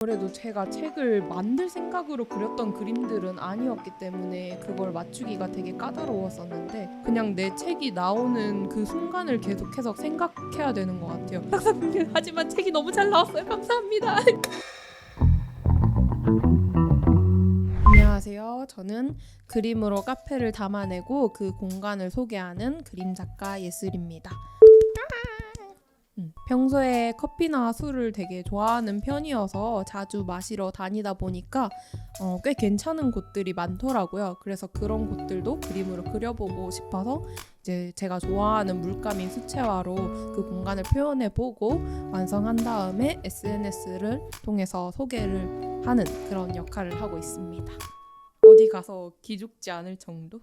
그래도 제가 책을 만들 생각으로 그렸던 그림들은 아니었기 때문에 그걸 맞추기가 되게 까다로웠었는데 그냥 내 책이 나오는 그 순간을 계속해서 생각해야 되는 것 같아요. 박사님, 하지만 책이 너무 잘 나왔어요. 감사합니다. 안녕하세요. 저는 그림으로 카페를 담아내고 그 공간을 소개하는 그림 작가 예슬입니다. 평소에 커피나 술을 되게 좋아하는 편이어서 자주 마시러 다니다 보니까 꽤 괜찮은 곳들이 많더라고요. 그래서 그런 곳들도 그림으로 그려보고 싶어서 이제 제가 좋아하는 물감인 수채화로 그 공간을 표현해보고 완성한 다음에 SNS를 통해서 소개를 하는 그런 역할을 하고 있습니다. 어디 가서 기죽지 않을 정도?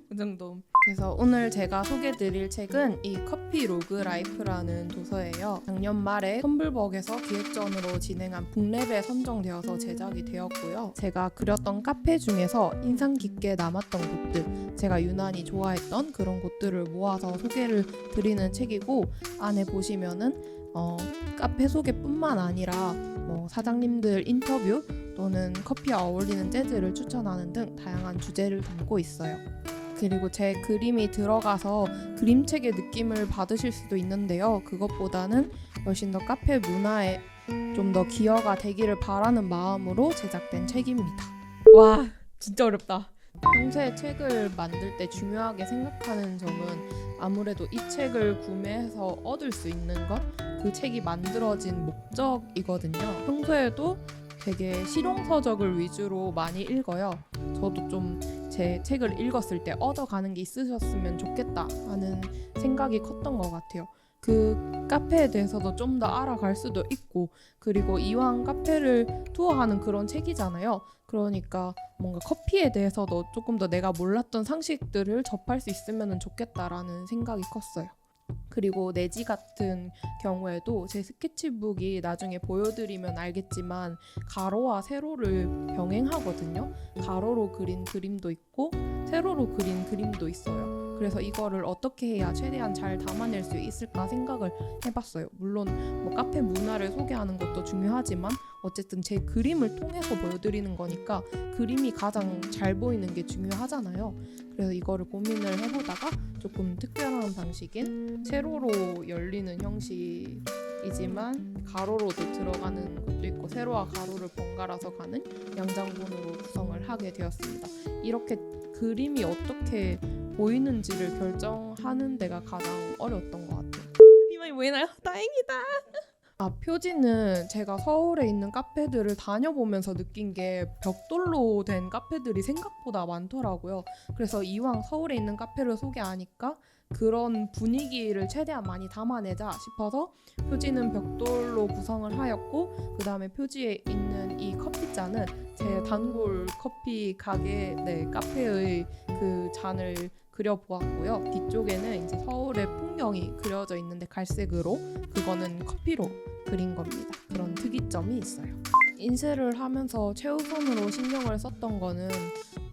그 정도. 그래서 오늘 제가 소개드릴 책은 이 커피 로그 라이프라는 도서예요. 작년 말에 텀블벅에서 기획전으로 진행한 북랩에 선정되어서 제작이 되었고요. 제가 그렸던 카페 중에서 인상 깊게 남았던 곳들, 제가 유난히 좋아했던 그런 곳들을 모아서 소개를 드리는 책이고, 안에 보시면은 카페 소개뿐만 아니라 사장님들 인터뷰 또는 커피와 어울리는 재즈를 추천하는 등 다양한 주제를 담고 있어요. 그리고 제 그림이 들어가서 그림책의 느낌을 받으실 수도 있는데요. 그것보다는 훨씬 더 카페 문화에 좀 더 기여가 되기를 바라는 마음으로 제작된 책입니다. 와, 진짜 어렵다. 평소에 책을 만들 때 중요하게 생각하는 점은 아무래도 이 책을 구매해서 얻을 수 있는 것, 그 책이 만들어진 목적이거든요. 평소에도 되게 실용서적을 위주로 많이 읽어요. 저도 좀 제 책을 읽었을 때 얻어가는 게 있으셨으면 좋겠다 하는 생각이 컸던 것 같아요. 그 카페에 대해서도 좀 더 알아갈 수도 있고, 그리고 이왕 카페를 투어하는 그런 책이잖아요. 그러니까 뭔가 커피에 대해서도 조금 더 내가 몰랐던 상식들을 접할 수 있으면 좋겠다라는 생각이 컸어요. 그리고 내지 같은 경우에도 제 스케치북이 나중에 보여드리면 알겠지만 가로와 세로를 병행하거든요. 가로로 그린 그림도 있고 세로로 그린 그림도 있어요. 그래서 이거를 어떻게 해야 최대한 잘 담아낼 수 있을까 생각을 해봤어요. 물론 카페 문화를 소개하는 것도 중요하지만 어쨌든 제 그림을 통해서 보여드리는 거니까 그림이 가장 잘 보이는 게 중요하잖아요. 그래서 이거를 고민을 해보다가 조금 특별한 방식인 세로로 열리는 형식이지만 가로로도 들어가는 것도 있고 세로와 가로를 번갈아서 가는 양장본으로 구성을 하게 되었습니다. 이렇게 그림이 어떻게 보이는지를 결정하는 데가 가장 어려웠던 것 같아요. 이만이 보이나요? 다행이다. 표지는 제가 서울에 있는 카페들을 다녀보면서 느낀 게 벽돌로 된 카페들이 생각보다 많더라고요. 그래서 이왕 서울에 있는 카페를 소개하니까 그런 분위기를 최대한 많이 담아내자 싶어서 표지는 벽돌로 구성을 하였고, 그 다음에 표지에 있는 이 커피잔은 제 단골 커피 가게 카페의 그 잔을 그려보았고요. 뒤쪽에는 이제 서울의 풍경이 그려져 있는데 갈색으로, 그거는 커피로 그린 겁니다. 그런 특이점이 있어요. 인쇄를 하면서 최우선으로 신경을 썼던 거는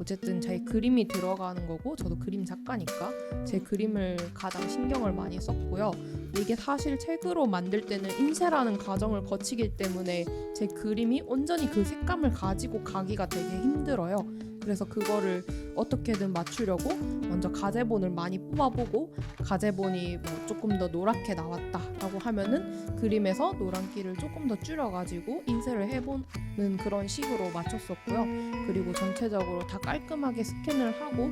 어쨌든 제 그림이 들어가는 거고, 저도 그림 작가니까 제 그림을 가장 신경을 많이 썼고요. 이게 사실 책으로 만들 때는 인쇄라는 과정을 거치기 때문에 제 그림이 온전히 그 색감을 가지고 가기가 되게 힘들어요. 그래서 그거를 어떻게든 맞추려고 먼저 가제본을 많이 뽑아보고, 가제본이 조금 더 노랗게 나왔다라고 하면은 그림에서 노란기를 조금 더 줄여가지고 인쇄를 해보는 그런 식으로 맞췄었고요. 그리고 전체적으로 다 깔끔하게 스캔을 하고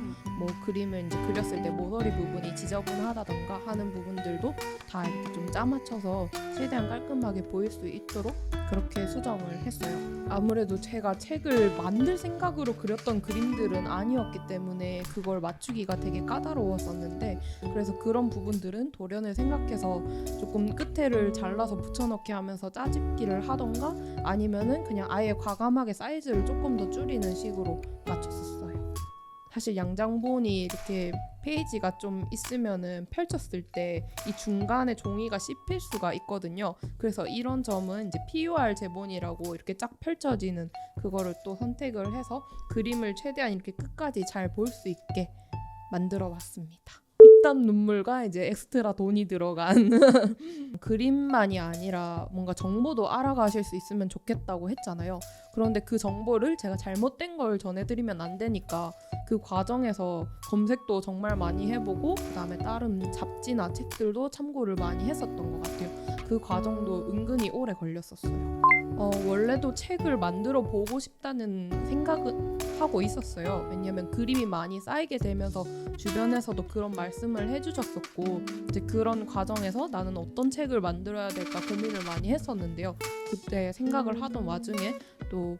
그림을 이제 그렸을 때 모서리 부분이 지저분하다던가 하는 부분들도 다 이렇게 좀 짜맞춰서 최대한 깔끔하게 보일 수 있도록 그렇게 수정을 했어요. 아무래도 제가 책을 만들 생각으로 그렸던 그림들은 아니었기 때문에 그걸 맞추기가 되게 까다로웠었는데, 그래서 그런 부분들은 도련을 생각해서 조금 끝에를 잘라서 붙여넣기 하면서 짜집기를 하던가 아니면은 그냥 아예 과감하게 사이즈를 조금 더 줄이는 식으로 맞췄었어요. 사실 양장본이 이렇게 페이지가 좀 있으면은 펼쳤을 때 이 중간에 종이가 씹힐 수가 있거든요. 그래서 이런 점은 이제 PUR 제본이라고 이렇게 쫙 펼쳐지는 그거를 또 선택을 해서 그림을 최대한 이렇게 끝까지 잘 볼 수 있게 만들어 봤습니다. 피땀 눈물과 이제 엑스트라 돈이 들어간 그림만이 아니라 뭔가 정보도 알아가실 수 있으면 좋겠다고 했잖아요. 그런데 그 정보를 제가 잘못된 걸 전해드리면 안 되니까 그 과정에서 검색도 정말 많이 해보고 그다음에 다른 잡지나 책들도 참고를 많이 했었던 것 같아요. 그 과정도 은근히 오래 걸렸었어요. 원래도 책을 만들어 보고 싶다는 생각은 하고 있었어요. 왜냐면 그림이 많이 쌓이게 되면서 주변에서도 그런 말씀을 해주셨었고 이제 그런 과정에서 나는 어떤 책을 만들어야 될까 고민을 많이 했었는데요. 그때 생각을 하던 와중에 또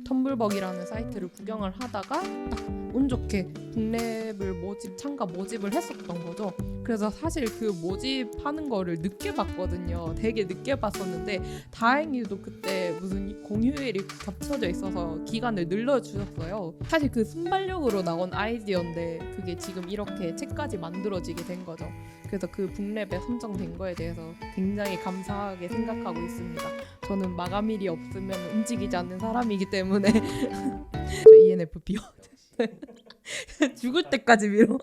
텀블벅이라는 사이트를 구경을 하다가 딱 운 좋게 북랩을 참가 모집을 했었던 거죠. 그래서 사실 그 모집하는 거를 늦게 봤거든요. 되게 늦게 봤었는데 다행히도 그때 무슨 공휴일이 겹쳐져 있어서 기간을 늘려주셨어요. 사실 그 순발력으로 나온 아이디어인데 그게 지금 이렇게 책까지 만들어지게 된 거죠. 그래서 그 북랩에 선정된 거에 대해서 굉장히 감사하게 생각하고 있습니다. 저는 마감일이 없으면 움직이지 않는 사람이기 때문에 저 ENFP요. 죽을 때까지 밀어.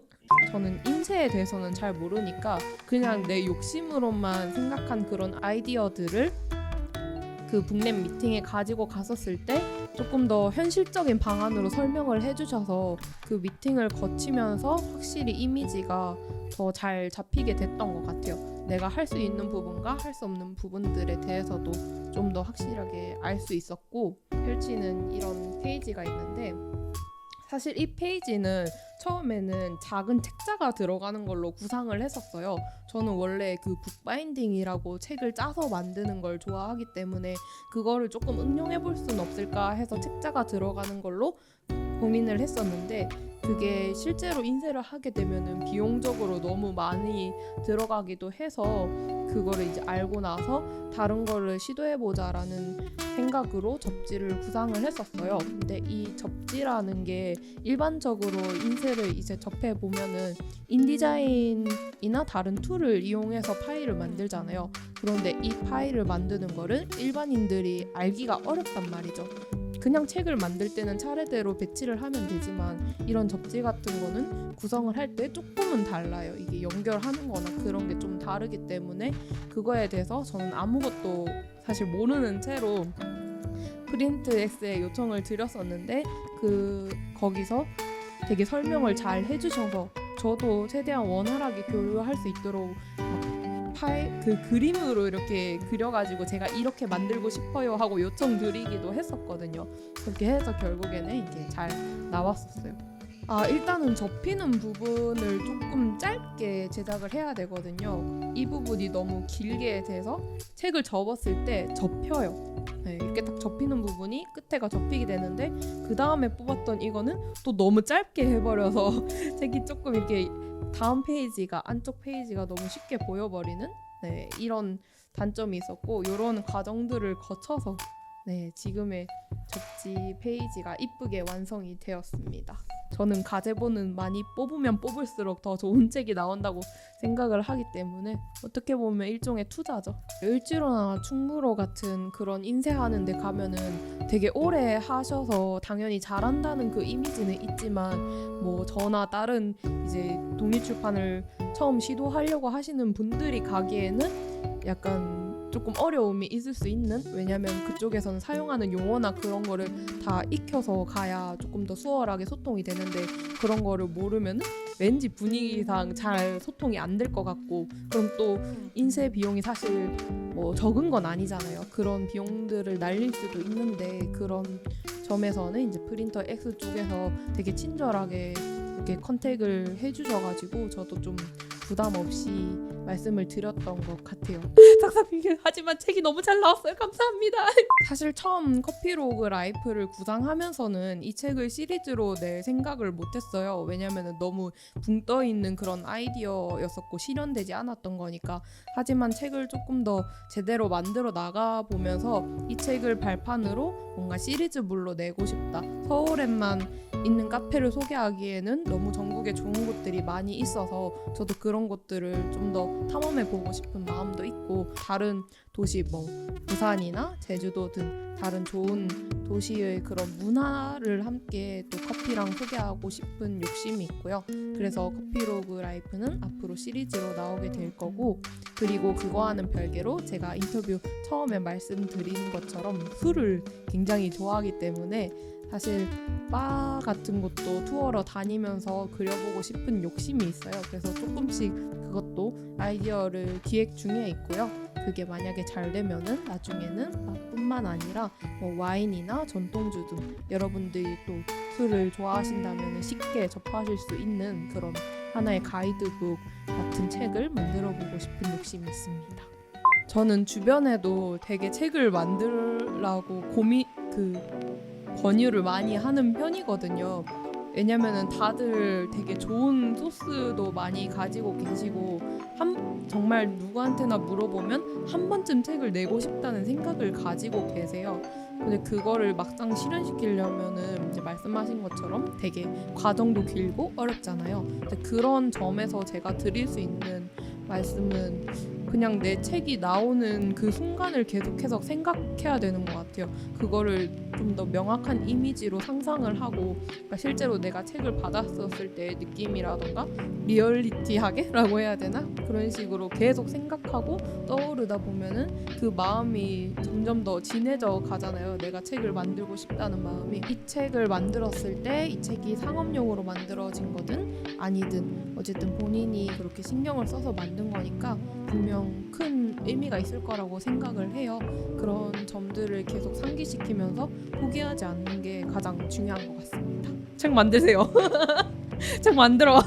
저는 인쇄에 대해서는 잘 모르니까 그냥 내 욕심으로만 생각한 그런 아이디어들을 그 북랩 미팅에 가지고 갔었을 때 조금 더 현실적인 방안으로 설명을 해주셔서 그 미팅을 거치면서 확실히 이미지가 더 잘 잡히게 됐던 것 같아요. 내가 할 수 있는 부분과 할 수 없는 부분들에 대해서도 좀 더 확실하게 알 수 있었고 펼치는 이런 페이지가 있는데 사실 이 페이지는 처음에는 작은 책자가 들어가는 걸로 구상을 했었어요. 저는 원래 그 북바인딩이라고 책을 짜서 만드는 걸 좋아하기 때문에 그거를 조금 응용해 볼 수는 없을까 해서 책자가 들어가는 걸로 고민을 했었는데 그게 실제로 인쇄를 하게 되면은 비용적으로 너무 많이 들어가기도 해서 그거를 이제 알고 나서 다른 거를 시도해보자라는 생각으로 접지를 구상을 했었어요. 근데 이 접지라는 게 일반적으로 인쇄를 이제 접해보면은 인디자인이나 다른 툴을 이용해서 파일을 만들잖아요. 그런데 이 파일을 만드는 거를 일반인들이 알기가 어렵단 말이죠. 그냥 책을 만들 때는 차례대로 배치를 하면 되지만 이런 접지 같은 거는 구성을 할 때 조금은 달라요. 이게 연결하는 거나 그런 게 좀 다르기 때문에 그거에 대해서 저는 아무것도 사실 모르는 채로 프린트엑스에 요청을 드렸었는데 거기서 되게 설명을 잘 해주셔서 저도 최대한 원활하게 교류할 수 있도록 그 그림으로 이렇게 그려가지고 제가 이렇게 만들고 싶어요 하고 요청 드리기도 했었거든요. 그렇게 해서 결국에는 이게 잘 나왔었어요. 일단은 접히는 부분을 조금 짧게 제작을 해야 되거든요. 이 부분이 너무 길게 돼서 책을 접었을 때 접혀요. 네, 이렇게 딱 접히는 부분이 끝에가 접히게 되는데 그 다음에 뽑았던 이거는 또 너무 짧게 해버려서 책이 조금 이렇게 다음 페이지가 안쪽 페이지가 너무 쉽게 보여버리는 이런 단점이 있었고 이런 과정들을 거쳐서 지금의 접지 페이지가 이쁘게 완성이 되었습니다. 저는 가제본은 많이 뽑으면 뽑을수록 더 좋은 책이 나온다고 생각을 하기 때문에 어떻게 보면 일종의 투자죠. 을지로나 충무로 같은 그런 인쇄하는 데 가면은 되게 오래 하셔서 당연히 잘한다는 그 이미지는 있지만 뭐 저나 다른 이제 독립출판을 처음 시도하려고 하시는 분들이 가기에는 약간 조금 어려움이 있을 수 있는, 왜냐면 그쪽에서는 사용하는 용어나 그런 거를 다 익혀서 가야 조금 더 수월하게 소통이 되는데 그런 거를 모르면 왠지 분위기상 잘 소통이 안 될 것 같고, 그럼 또 인쇄 비용이 사실 뭐 적은 건 아니잖아요. 그런 비용들을 날릴 수도 있는데 그런 점에서는 이제 프린터 X 쪽에서 되게 친절하게 이렇게 컨택을 해주셔가지고 저도 좀 부담 없이 말씀을 드렸던 것 같아요. 삭삭비게 하지만 책이 너무 잘 나왔어요. 감사합니다. 사실 처음 커피로그 라이프를 구상하면서는 이 책을 시리즈로 낼 생각을 못했어요. 왜냐면 너무 붕 떠있는 그런 아이디어였었고 실현되지 않았던 거니까. 하지만 책을 조금 더 제대로 만들어 나가보면서 이 책을 발판으로 뭔가 시리즈물로 내고 싶다, 서울에만 있는 카페를 소개하기에는 너무 전국에 좋은 곳들이 많이 있어서 저도 그런 곳들을 좀 더 탐험해보고 싶은 마음도 있고, 다른 도시 뭐 부산이나 제주도 등 다른 좋은 도시의 그런 문화를 함께 또 커피랑 소개하고 싶은 욕심이 있고요. 그래서 커피로그 라이프는 앞으로 시리즈로 나오게 될 거고, 그리고 그거와는 별개로 제가 인터뷰 처음에 말씀드린 것처럼 술을 굉장히 좋아하기 때문에 사실 바 같은 것도 투어러 다니면서 그려보고 싶은 욕심이 있어요. 그래서 조금씩 그것도 아이디어를 기획 중에 있고요. 그게 만약에 잘 되면은 나중에는 바뿐만 아니라 뭐 와인이나 전통주 등 여러분들이 또 술을 좋아하신다면 쉽게 접하실 수 있는 그런 하나의 가이드북 같은 책을 만들어보고 싶은 욕심이 있습니다. 저는 주변에도 되게 책을 만들라고 권유를 많이 하는 편이거든요. 왜냐면은 다들 되게 좋은 소스도 많이 가지고 계시고, 정말 누구한테나 물어보면 한 번쯤 책을 내고 싶다는 생각을 가지고 계세요. 근데 그거를 막상 실현시키려면은 이제 말씀하신 것처럼 되게 과정도 길고 어렵잖아요. 근데 그런 점에서 제가 드릴 수 있는 말씀은 그냥 내 책이 나오는 그 순간을 계속해서 생각해야 되는 것 같아요. 그거를 좀 더 명확한 이미지로 상상을 하고, 그러니까 실제로 내가 책을 받았었을 때의 느낌이라던가 리얼리티하게라고 해야 되나? 그런 식으로 계속 생각하고 떠오르다 보면은 그 마음이 점점 더 진해져 가잖아요. 내가 책을 만들고 싶다는 마음이. 이 책을 만들었을 때 이 책이 상업용으로 만들어진 거든 아니든 어쨌든 본인이 그렇게 신경을 써서 만든 거니까 분명 큰 의미가 있을 거라고 생각을 해요. 그런 점들을 계속 상기시키면서 포기하지 않는 게 가장 중요한 것 같습니다. 책 만드세요. 책 만들어.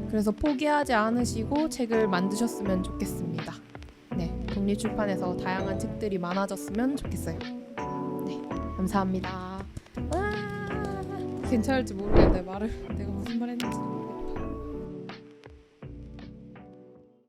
그래서 포기하지 않으시고 책을 만드셨으면 좋겠습니다. 네, 독립출판에서 다양한 책들이 많아졌으면 좋겠어요. 네, 감사합니다. 괜찮을지 모르겠네. 내가 무슨 말 했는지.